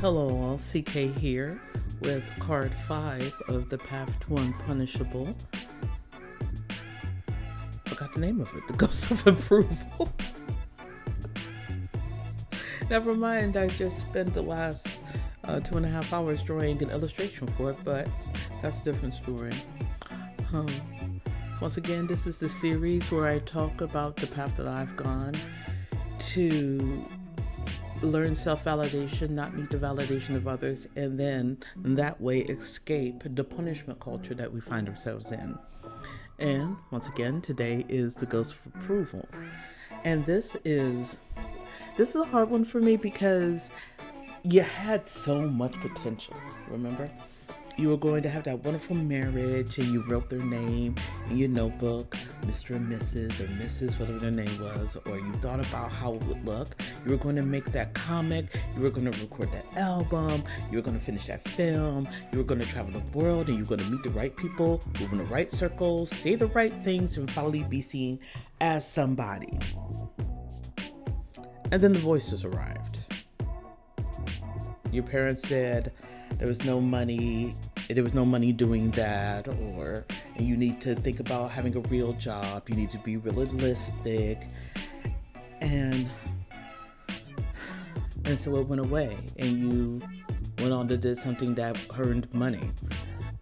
Hello all, Sique here with card 5 of the path to Unpunishable. Forgot the name of it, the Ghost of Approval. Never mind, I just spent the last 2.5 hours drawing an illustration for it, but that's a different story. Once again, this is the series where I talk about the path that I've gone to learn self-validation, not need the validation of others, and then that way escape the punishment culture that we find ourselves in. And once again, today is the Ghost of Approval. And this is a hard one for me because you had so much potential, remember? You were going to have that wonderful marriage, and you wrote their name in your notebook, Mr. and Mrs. or Mrs., whatever their name was, or you thought about how it would look. You were going to make that comic, you were going to record that album, you were going to finish that film, you were going to travel the world, and you were going to meet the right people, move in the right circles, say the right things, and finally be seen as somebody. And then the voices arrived. Your parents said there was no money doing that, or you need to think about having a real job, you need to be realistic, and so it went away, and you went on to do something that earned money.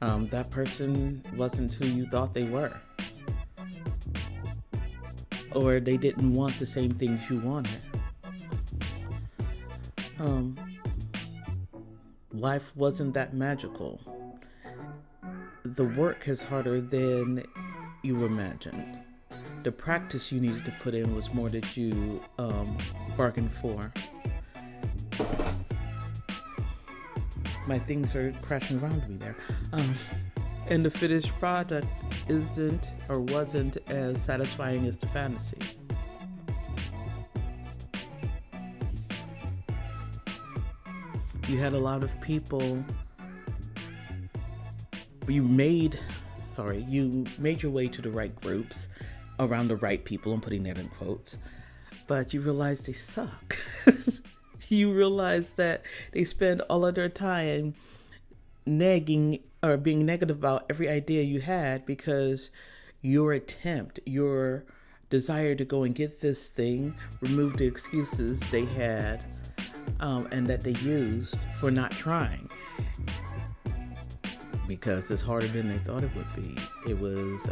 That person wasn't who you thought they were, or they didn't want the same things you wanted. Life wasn't that magical. The work is harder than you imagined. The practice you needed to put in was more that you bargained for. My things are crashing around me there. And the finished product isn't or wasn't as satisfying as the fantasy. You had a lot of people. You made your way to the right groups, around the right people, I'm putting that in quotes, but you realized they suck. You realize that they spend all of their time nagging or being negative about every idea you had because your desire to go and get this thing removed the excuses they had and that they used for not trying. Because it's harder than they thought it would be. It was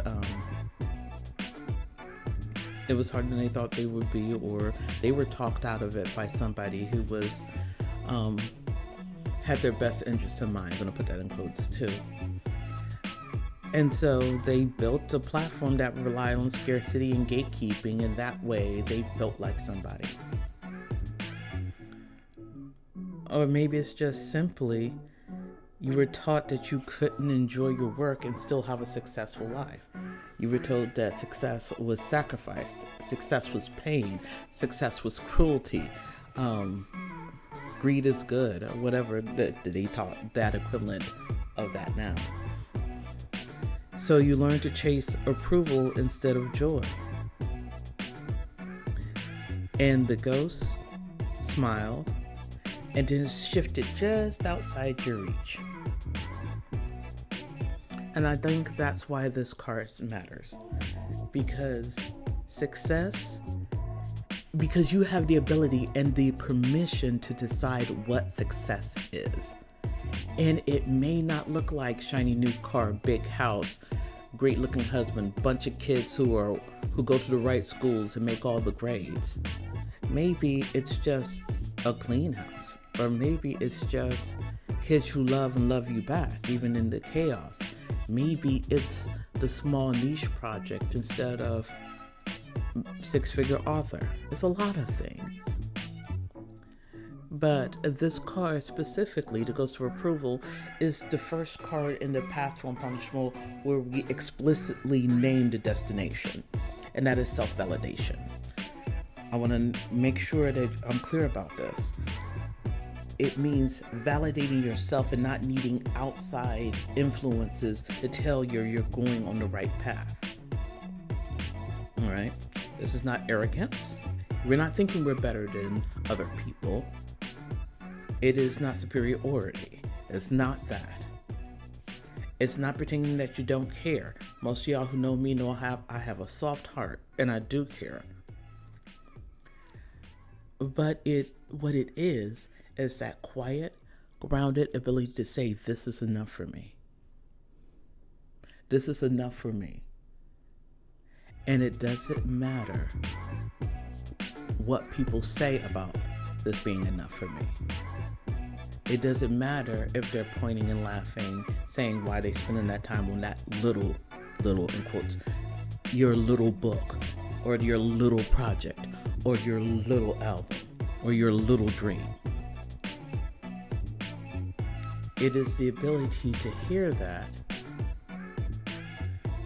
harder than they thought they would be, or they were talked out of it by somebody who was had their best interest in mind. I'm gonna put that in quotes too. And so they built a platform that relied on scarcity and gatekeeping, and that way they felt like somebody. Or maybe it's just simply you were taught that you couldn't enjoy your work and still have a successful life. You were told that success was sacrifice, success was pain, success was cruelty, greed is good, or whatever they taught that equivalent of that now. So you learned to chase approval instead of joy. And the ghost smiled and then shifted just outside your reach. And I think that's why this card matters. Because you have the ability and the permission to decide what success is. And it may not look like shiny new car, big house, great looking husband, bunch of kids who go to the right schools and make all the grades. Maybe it's just a clean house. Or maybe it's just kids who love and love you back, even in the chaos. Maybe it's the small niche project instead of six-figure author. It's a lot of things. But this card specifically, the Ghost of Approval, is the first card in the path to Unpunishable where we explicitly name the destination, and that is self-validation. I want to make sure that I'm clear about this. It means validating yourself and not needing outside influences to tell you're going on the right path. All right? This is not arrogance. We're not thinking we're better than other people. It is not superiority. It's not that. It's not pretending that you don't care. Most of y'all who know me know I have a soft heart, and I do care. But what it is that quiet, grounded ability to say, this is enough for me. This is enough for me. And it doesn't matter what people say about this being enough for me. It doesn't matter if they're pointing and laughing, saying why they spending that time on that little in quotes, your little book, or your little project, or your little album, or your little dream. It is the ability to hear that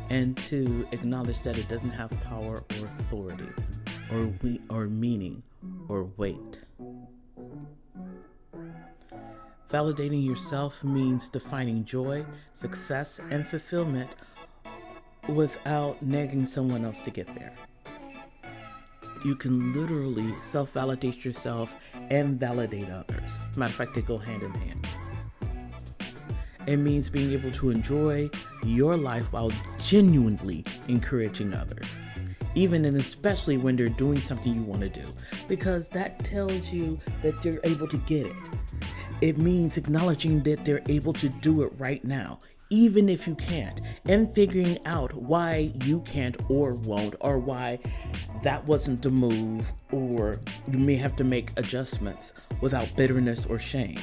and to acknowledge that it doesn't have power or authority or meaning or weight. Validating yourself means defining joy, success, and fulfillment without nagging someone else to get there. You can literally self-validate yourself and validate others. Matter of fact, they go hand in hand. It means being able to enjoy your life while genuinely encouraging others, even and especially when they're doing something you want to do, because that tells you that they're able to get it. It means acknowledging that they're able to do it right now, even if you can't, and figuring out why you can't or won't, or why that wasn't the move, or you may have to make adjustments without bitterness or shame.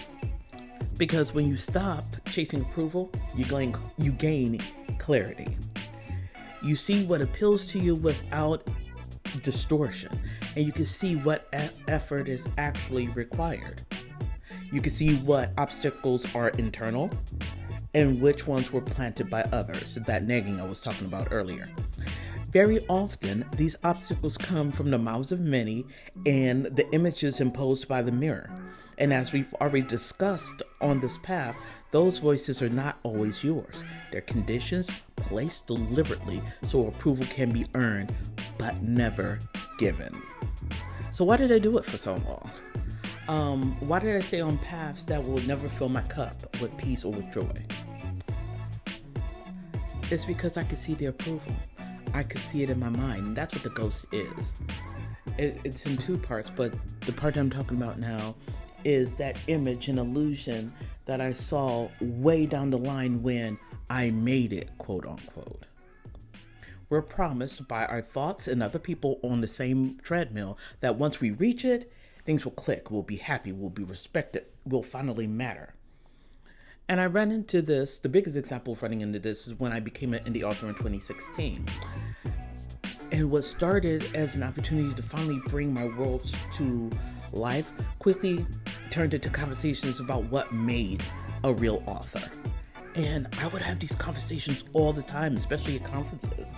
Because when you stop chasing approval, you gain clarity. You see what appeals to you without distortion, and you can see what effort is actually required. You can see what obstacles are internal and which ones were planted by others, that nagging I was talking about earlier. Very often, these obstacles come from the mouths of many and the images imposed by the mirror. And as we've already discussed on this path, those voices are not always yours. They're conditions placed deliberately so approval can be earned, but never given. So why did I do it for so long? Why did I stay on paths that will never fill my cup with peace or with joy? It's because I could see the approval. I could see it in my mind. And that's what the ghost is. It's in two parts, but the part I'm talking about now is that image and illusion that I saw way down the line when I made it, quote unquote. We're promised by our thoughts and other people on the same treadmill that once we reach it, things will click, we'll be happy, we'll be respected, we'll finally matter. And I ran into this, the biggest example of running into this is when I became an indie author in 2016. And what started as an opportunity to finally bring my worlds to life quickly turned into conversations about what made a real author. And I would have these conversations all the time, especially at conferences,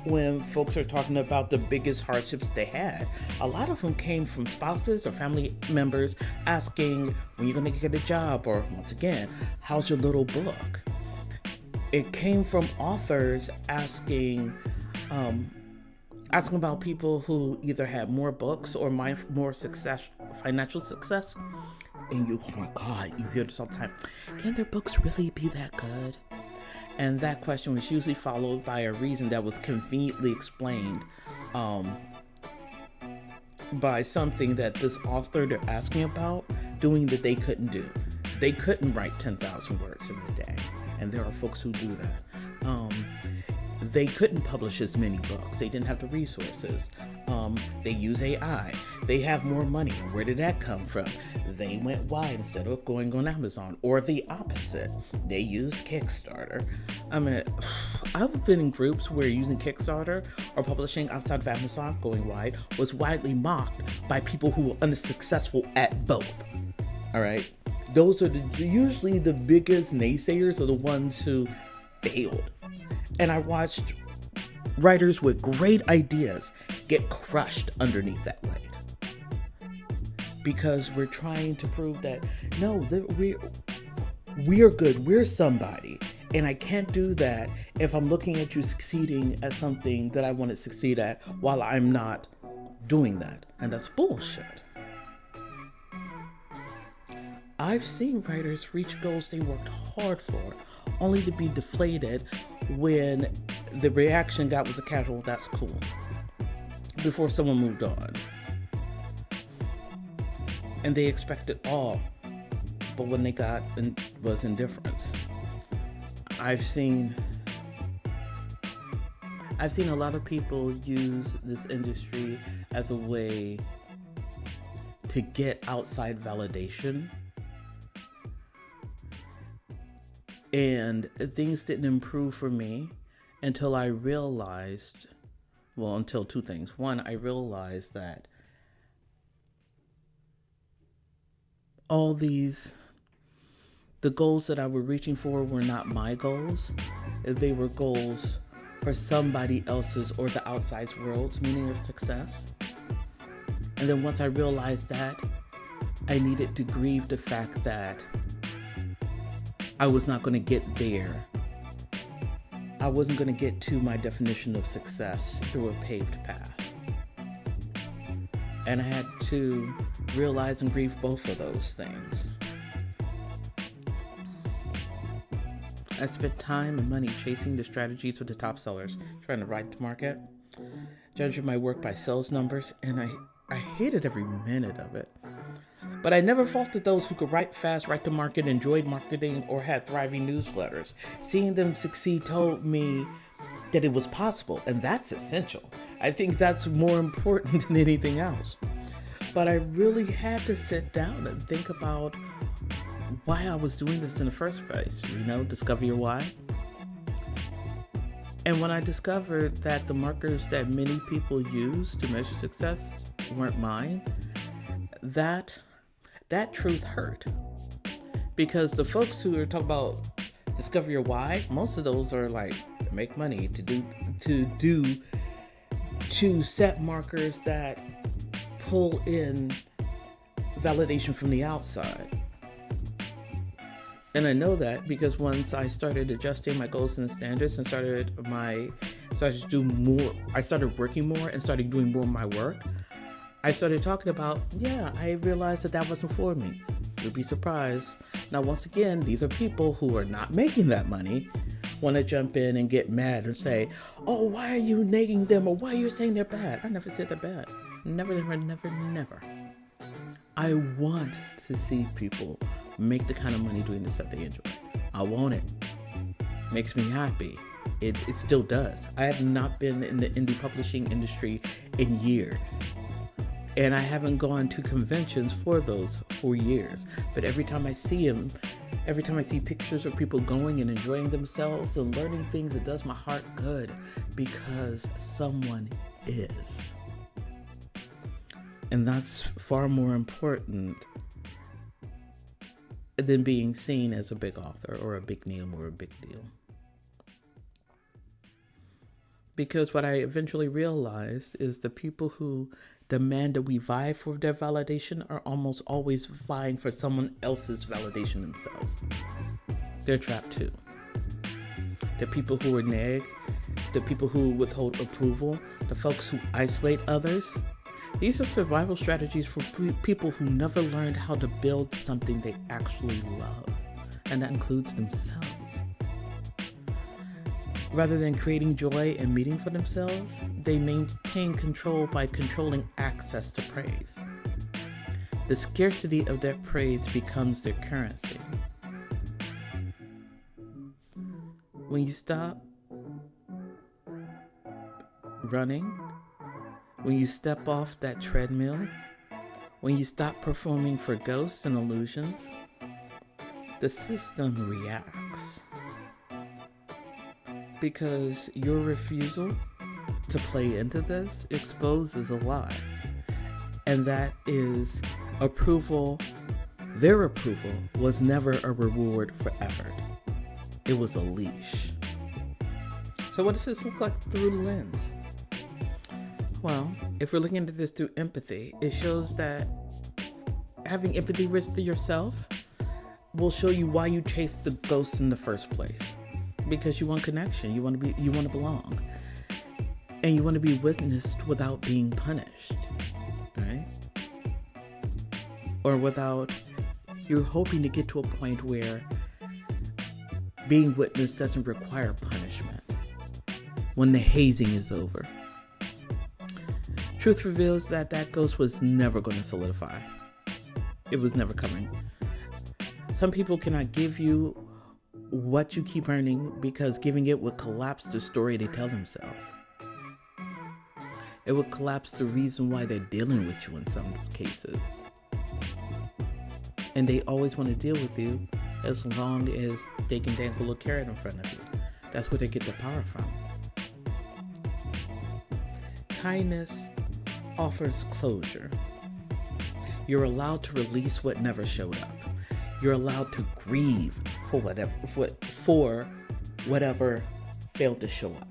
when folks are talking about the biggest hardships they had. A lot of them came from spouses or family members asking, when you're going to get a job? Or once again, how's your little book? It came from authors asking about people who either had more books or more success, financial success. And oh my God, you hear this all the time. Can their books really be that good? And that question was usually followed by a reason that was conveniently explained by something that this author they're asking about doing that they couldn't do. They couldn't write 10,000 words in a day. And there are folks who do that. They couldn't publish as many books. They didn't have the resources. They use AI. They have more money. Where did that come from? They went wide instead of going on Amazon. Or the opposite. They used Kickstarter. I mean, I've been in groups where using Kickstarter or publishing outside of Amazon, going wide, was widely mocked by people who were unsuccessful at both. All right? Those are usually the biggest naysayers are the ones who failed. And I watched writers with great ideas get crushed underneath that weight. Because we're trying to prove that, no, we're good, we're somebody. And I can't do that if I'm looking at you succeeding at something that I want to succeed at while I'm not doing that. And that's bullshit. I've seen writers reach goals they worked hard for, only to be deflated when the reaction got was a casual, that's cool, before someone moved on. And they expected all, but when they got was indifference. I've seen a lot of people use this industry as a way to get outside validation. And things didn't improve for me until I realized, until two things. One, I realized that the goals that I was reaching for were not my goals. They were goals for somebody else's or the outside world's meaning of success. And then once I realized that, I needed to grieve the fact that I was not going to get there. I wasn't going to get to my definition of success through a paved path. And I had to realize and grieve both of those things. I spent time and money chasing the strategies of the top sellers, trying to ride the market, judging my work by sales numbers, and I hated every minute of it. But I never faulted those who could write fast, write the market, enjoyed marketing, or had thriving newsletters. Seeing them succeed told me that it was possible, and that's essential. I think that's more important than anything else. But I really had to sit down and think about why I was doing this in the first place, discover your why. And when I discovered that the markers that many people use to measure success weren't mine, that truth hurt. Because the folks who are talking about discover your why, most of those are like make money to set markers that pull in validation from the outside. And I know that because once I started adjusting my goals and standards and started working more and started doing more of my work, I started talking about, I realized that wasn't for me. You'd be surprised. Now, once again, these are people who are not making that money, want to jump in and get mad and say, oh, why are you nagging them, or why are you saying they're bad? I never said they're bad. Never. I want to see people make the kind of money doing the stuff they enjoy. I want it. Makes me happy. It still does. I have not been in the indie publishing industry in years. And I haven't gone to conventions for years. But every time I see pictures of people going and enjoying themselves and learning things, it does my heart good because someone is. And that's far more important than being seen as a big author or a big name or a big deal. Because what I eventually realized is the people who demand that we vie for their validation are almost always vying for someone else's validation themselves. They're trapped too. The people who nag, the people who withhold approval, the folks who isolate others, these are survival strategies for people who never learned how to build something they actually love, and that includes themselves. Rather than creating joy and meaning for themselves, they maintain control by controlling access to praise. The scarcity of their praise becomes their currency. When you stop running, when you step off that treadmill, when you stop performing for ghosts and illusions, the system reacts. Because your refusal to play into this exposes a lie. And that is approval. Their approval was never a reward for effort. It was a leash. So what does this look like through the lens? Well, if we're looking into this through empathy, it shows that having empathy with yourself will show you why you chase the ghosts in the first place. Because you want connection, you want to belong, and you want to be witnessed without being punished, right? Or without You're hoping to get to a point where being witnessed doesn't require punishment when the hazing is over. Truth reveals that that ghost was never going to solidify. It was never coming. Some people cannot give you what you keep earning because giving it would collapse the story they tell themselves. It would collapse the reason why they're dealing with you in some cases. And they always want to deal with you as long as they can dangle a carrot in front of you. That's where they get their power from. Kindness offers closure. You're allowed to release what never showed up. You're allowed to grieve for whatever failed to show up.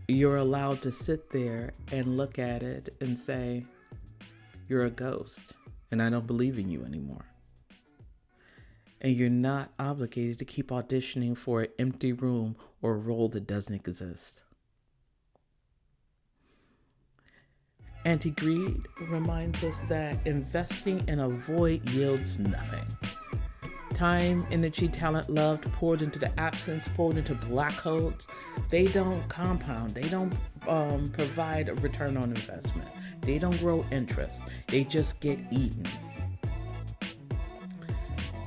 You're allowed to sit there and look at it and say, you're a ghost and I don't believe in you anymore. And you're not obligated to keep auditioning for an empty room or a role that doesn't exist. Anti-greed reminds us that investing in a void yields nothing. Time, energy, talent, love poured into the absence, poured into black holes, they don't compound. They don't provide a return on investment. They don't grow interest. They just get eaten.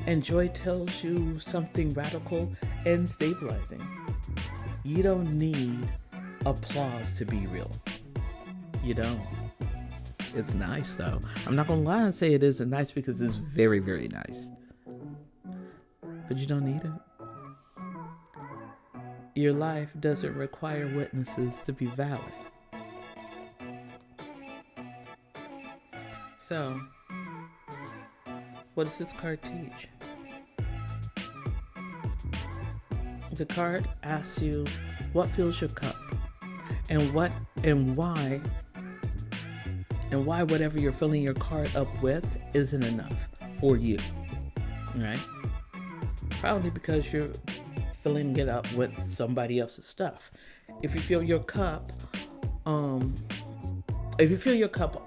And joy tells you something radical and stabilizing. You don't need applause to be real. You don't. It's nice though. I'm not gonna lie and say it isn't nice because it's very, very nice. But you don't need it. Your life doesn't require witnesses to be valid. So, what does this card teach? The card asks you what fills your cup and why whatever you're filling your card up with isn't enough for you. Right? Probably because you're filling it up with somebody else's stuff. If you fill your cup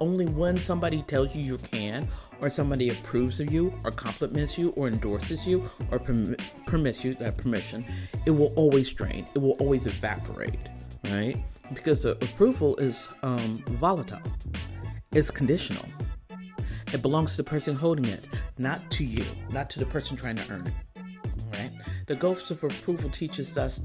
only when somebody tells you you can, or somebody approves of you, or compliments you, or endorses you, or permits you that permission, it will always drain. It will always evaporate, right? Because the approval is volatile. It's conditional. It belongs to the person holding it, not to you, not to the person trying to earn it. Right? The ghost of approval teaches us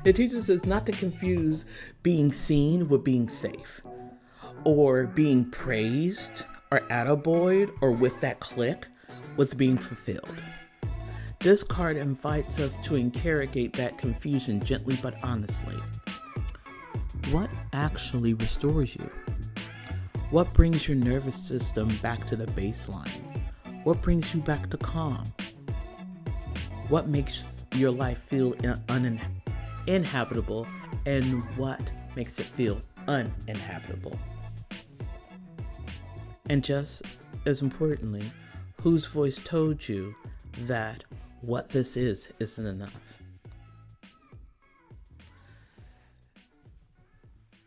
it teaches us not to confuse being seen with being safe, or being praised, or attaboyed, or with that click, with being fulfilled. This card invites us to interrogate that confusion gently but honestly. What actually restores you? What brings your nervous system back to the baseline? What brings you back to calm? What makes your life feel uninhabitable, and what makes it feel uninhabitable? And just as importantly, whose voice told you that what this isn't enough?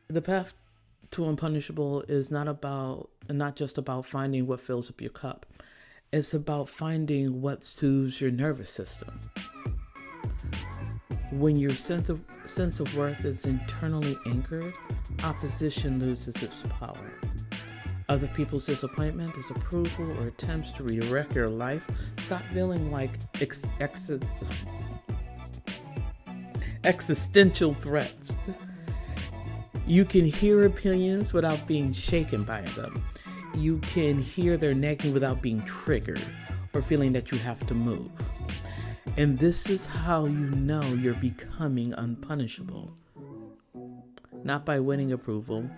The path to Unpunishable is not just about finding what fills up your cup. It's about finding what soothes your nervous system. When your sense of worth is internally anchored, opposition loses its power. Other people's disappointment, disapproval, or attempts to redirect your life stop feeling like existential threats. You can hear opinions without being shaken by them. You can hear their nagging without being triggered or feeling that you have to move. And this is how you know you're becoming unpunishable. Not by winning approval,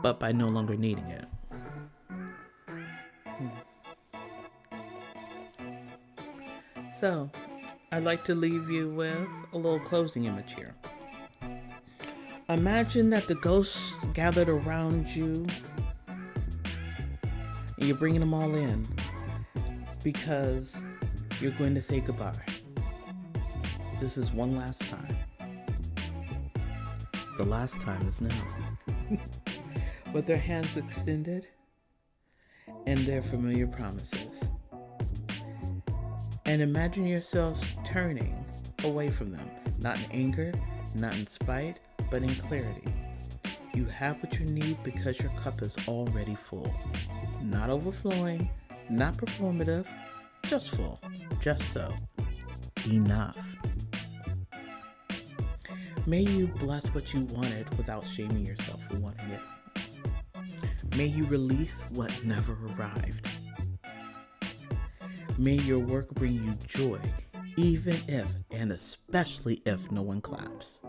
but by no longer needing it. So, I'd like to leave you with a little closing image here. Imagine that the ghosts gathered around you and you're bringing them all in because you're going to say goodbye. This is one last time. The last time is now. With their hands extended and their familiar promises. And imagine yourselves turning away from them, not in anger, not in spite, but in clarity. You have what you need because your cup is already full. Not overflowing, not performative, just full, just so. Enough. May you bless what you wanted without shaming yourself for wanting it. May you release what never arrived. May your work bring you joy, even if and especially if no one claps.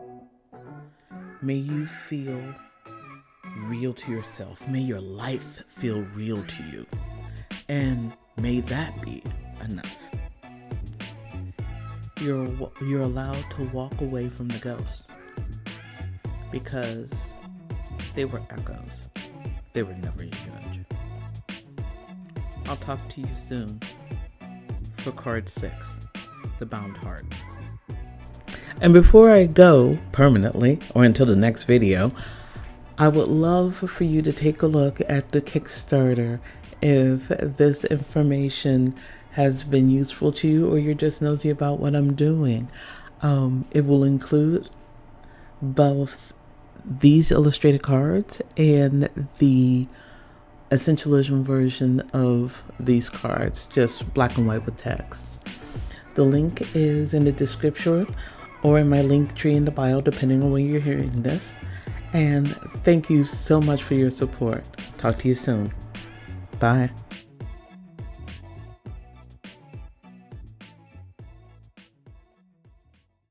May you feel real to yourself. May your life feel real to you. And may that be enough. You're allowed to walk away from the ghosts because they were echoes. They were never your judge. I'll talk to you soon for card 6, the bound heart. And before I go permanently or until the next video, I would love for you to take a look at the Kickstarter if this information has been useful to you or you're just nosy about what I'm doing. It will include both these illustrated cards and the Essentialism version of these cards, just black and white with text. The link is in the description or in my link tree in the bio, depending on when you're hearing this. And thank you so much for your support. Talk to you soon. Bye.